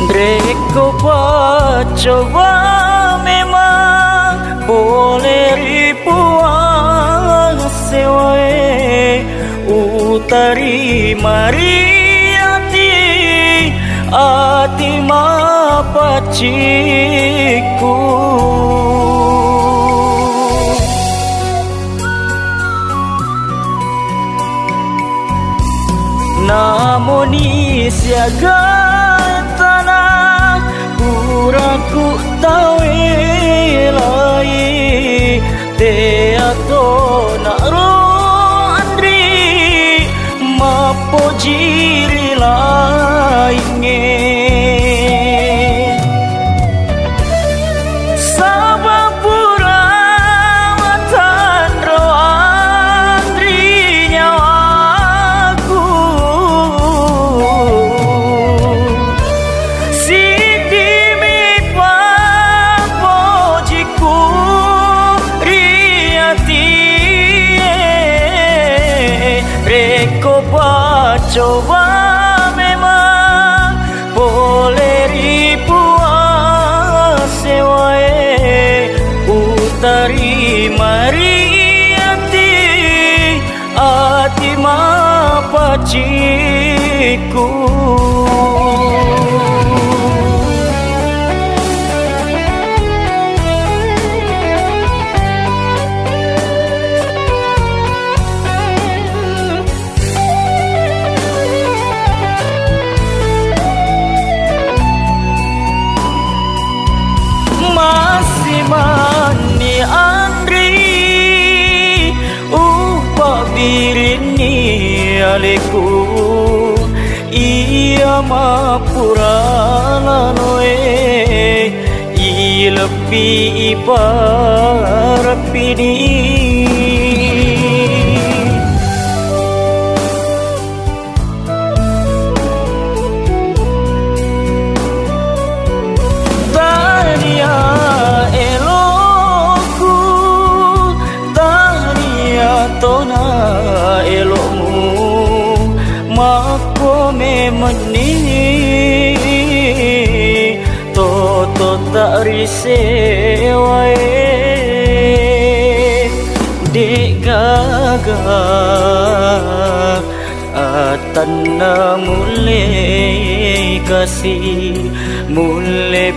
Dreko coba memang boleh ribuan sewae utari mariati ati mapaciku namun siaga tanah puraku tawe lai te ato naro andri mapojiri lainge sabapura matan ro andri nyawaku sidimit papojiku riati reko coba memang boleh ribuan sewae utari mariati ati mapaciku mani andri birini aleku ia mapura lanoe ilepi iparapini tona elokmu mako memeni toto tak risewae dek gagah atanna mulai kasih mulai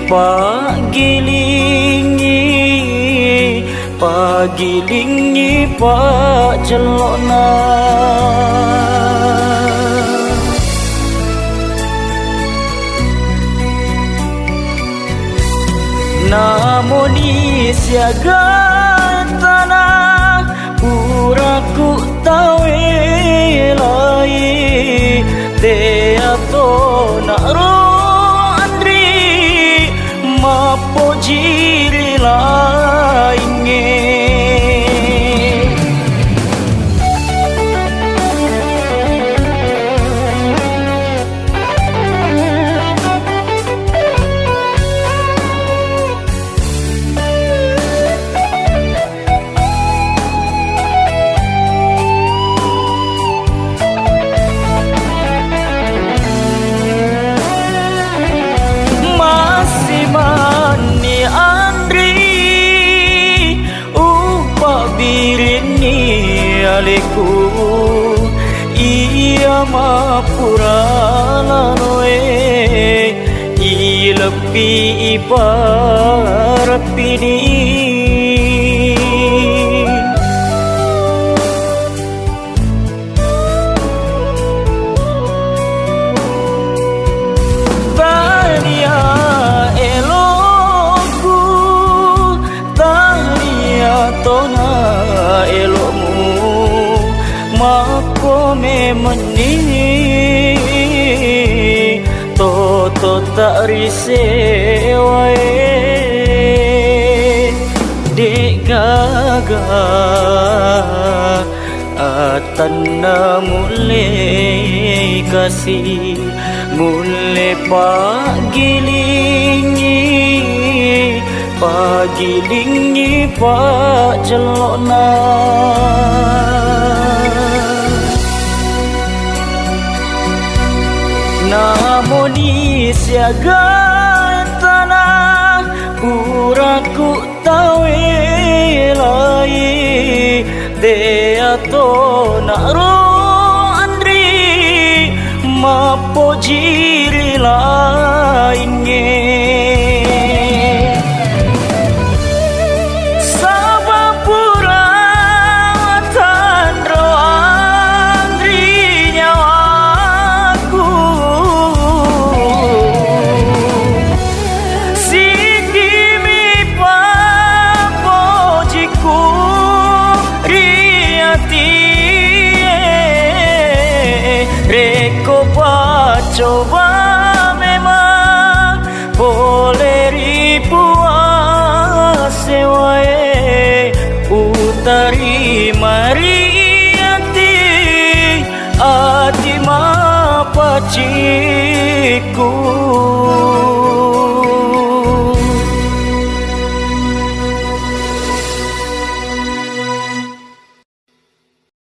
pagilingi pak celokna namun siaga tanah puraku tawe lai te ato naro andri mapojiri lainge mani andri birini aleku ia mapura lanoe ilepi iparapini tona elokmu mako memeni toto tak risewae dek gagah atanna mulai kasih mulai pagilingi pak celokna Namoni siaga tanah uraku tawe lai deato naro andri mapojiri lainnya sabapura tandro andri nyawaku sikimi papojiku riati reko coba memang boleh ribuan sewae utari mariati ati mapaciku